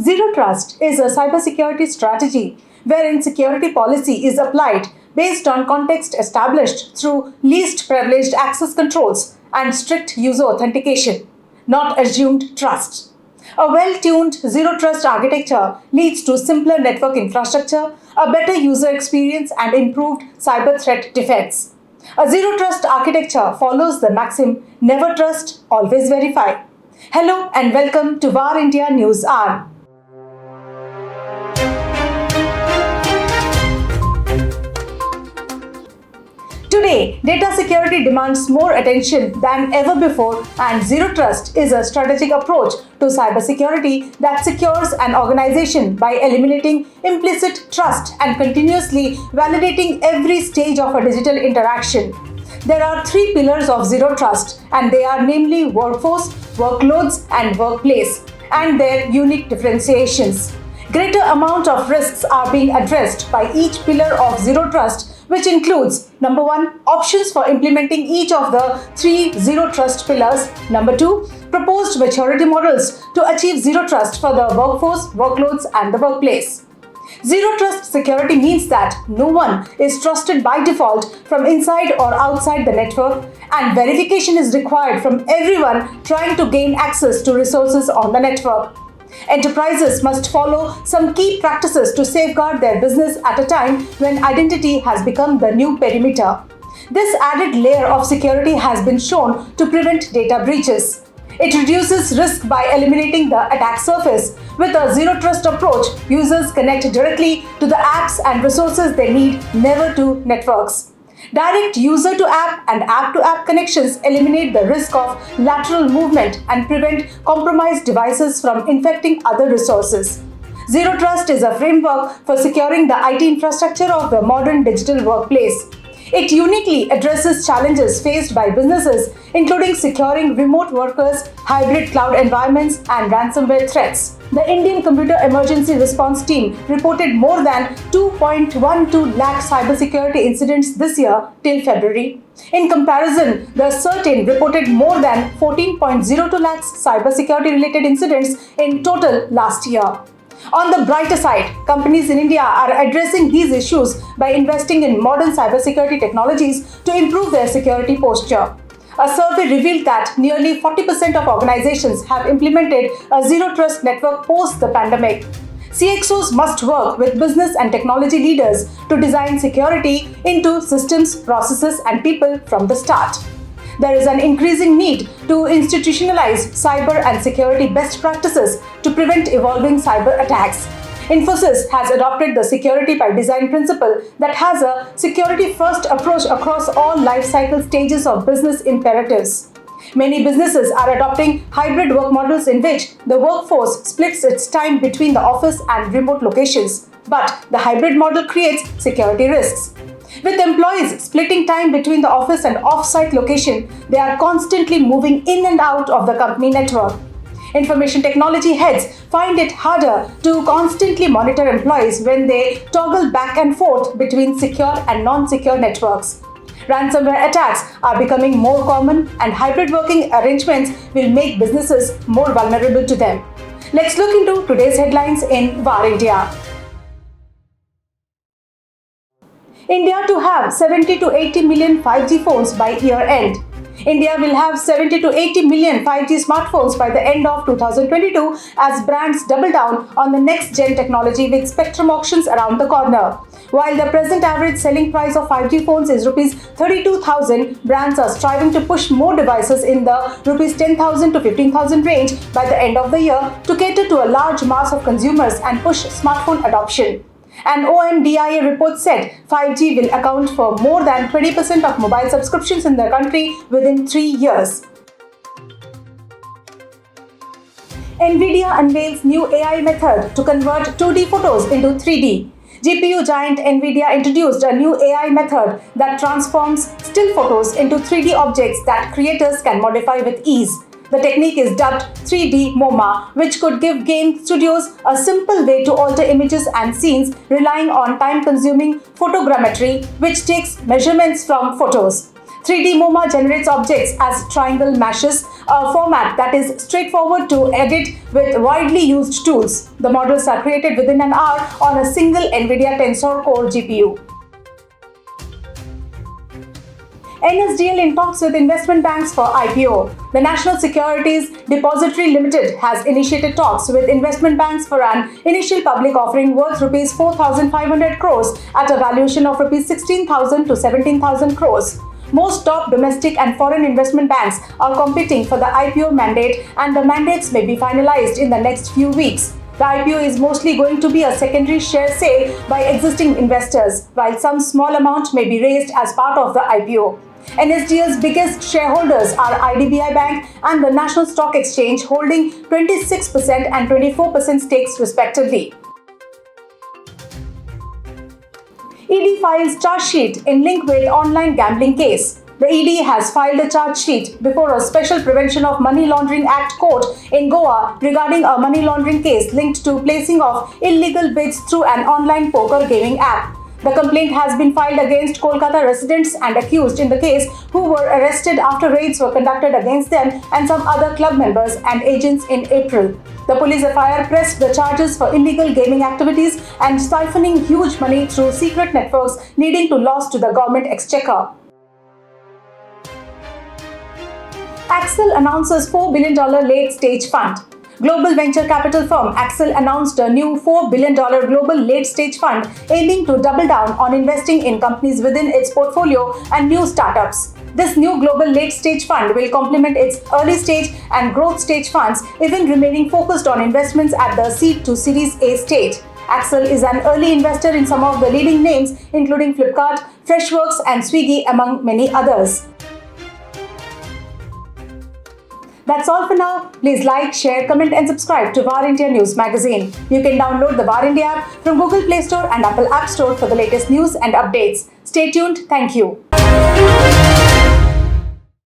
Zero Trust is a cybersecurity strategy wherein security policy is applied based on context established through least privileged access controls and strict user authentication, not assumed trust. A well-tuned zero trust architecture leads to simpler network infrastructure, a better user experience, and improved cyber threat defense. A zero trust architecture follows the maxim never trust, always verify. Hello and welcome to VARINDIA News Hour. Today, data security demands more attention than ever before, and zero trust is a strategic approach to cybersecurity that secures an organization by eliminating implicit trust and continuously validating every stage of a digital interaction. There are three pillars of zero trust, and they are namely workforce, workloads, and workplace, and their unique differentiations. Greater amount of risks are being addressed by each pillar of zero trust, which includes number 1, options for implementing each of the three zero trust pillars. Number 2, proposed maturity models to achieve zero trust for the workforce, workloads, and the workplace. Zero trust security means that no one is trusted by default from inside or outside the network, and verification is required from everyone trying to gain access to resources on the network. Enterprises must follow some key practices to safeguard their business at a time when identity has become the new perimeter. This added layer of security has been shown to prevent data breaches. It reduces risk by eliminating the attack surface. With a zero trust approach, users connect directly to the apps and resources they need, never to networks. Direct user-to-app and app-to-app connections eliminate the risk of lateral movement and prevent compromised devices from infecting other resources. Zero Trust is a framework for securing the IT infrastructure of the modern digital workplace. It uniquely addresses challenges faced by businesses, including securing remote workers, hybrid cloud environments, and ransomware threats. The Indian Computer Emergency Response Team reported more than 2.12 lakh cybersecurity incidents this year till February. In comparison, the CERT-In reported more than 14.02 lakhs cybersecurity-related incidents in total last year. On the brighter side, companies in India are addressing these issues by investing in modern cybersecurity technologies to improve their security posture. A survey revealed that nearly 40% of organizations have implemented a zero trust network post the pandemic. CXOs must work with business and technology leaders to design security into systems, processes, and people from the start. There is an increasing need to institutionalize cyber and security best practices to prevent evolving cyber attacks. Infosys has adopted the security by design principle that has a security-first approach across all life cycle stages of business imperatives. Many businesses are adopting hybrid work models in which the workforce splits its time between the office and remote locations, but the hybrid model creates security risks. With employees splitting time between the office and off-site location, they are constantly moving in and out of the company network. Information technology heads find it harder to constantly monitor employees when they toggle back and forth between secure and non-secure networks. Ransomware attacks are becoming more common, and hybrid working arrangements will make businesses more vulnerable to them. Let's look into today's headlines in VARINDIA. India to have 70 to 80 million 5G phones by year end. India will have 70 to 80 million 5G smartphones by the end of 2022 as brands double down on the next-gen technology with spectrum auctions around the corner. While the present average selling price of 5G phones is Rs 32,000, brands are striving to push more devices in the Rs 10,000 to 15,000 range by the end of the year to cater to a large mass of consumers and push smartphone adoption. An OMDIA report said 5G will account for more than 20% of mobile subscriptions in the country within 3 years. NVIDIA unveils new AI method to convert 2D photos into 3D. GPU giant NVIDIA introduced a new AI method that transforms still photos into 3D objects that creators can modify with ease. The technique is dubbed 3D MoMA, which could give game studios a simple way to alter images and scenes relying on time-consuming photogrammetry, which takes measurements from photos. 3D MoMA generates objects as triangle meshes a format that is straightforward to edit with widely used tools. The models are created within an hour on a single NVIDIA Tensor Core GPU. NSDL in talks with investment banks for IPO. The National Securities Depository Limited has initiated talks with investment banks for an initial public offering worth Rs 4,500 crores at a valuation of Rs 16,000 to 17,000 crores. Most top domestic and foreign investment banks are competing for the IPO mandate, and the mandates may be finalized in the next few weeks. The IPO is mostly going to be a secondary share sale by existing investors, while some small amount may be raised as part of the IPO. NSDL's biggest shareholders are IDBI Bank and the National Stock Exchange, holding 26% and 24% stakes respectively. ED files charge sheet in link with online gambling case. The ED has filed a charge sheet before a Special Prevention of Money Laundering Act court in Goa regarding a money laundering case linked to placing of illegal bids through an online poker gaming app. The complaint has been filed against Kolkata residents and accused in the case who were arrested after raids were conducted against them and some other club members and agents in April. The police FIR pressed the charges for illegal gaming activities and siphoning huge money through secret networks, leading to loss to the government exchequer. Accel announces $4 billion late-stage fund. Global venture capital firm Accel announced a new $4 billion global late-stage fund aiming to double down on investing in companies within its portfolio and new startups. This new global late-stage fund will complement its early-stage and growth-stage funds, even remaining focused on investments at the seed to Series A stage. Accel is an early investor in some of the leading names, including Flipkart, Freshworks, and Swiggy, among many others. That's all for now. Please like, share, comment and subscribe to VARINDIA News Magazine. You can download the VARINDIA app from Google Play Store and Apple App Store for the latest news and updates. Stay tuned. Thank you.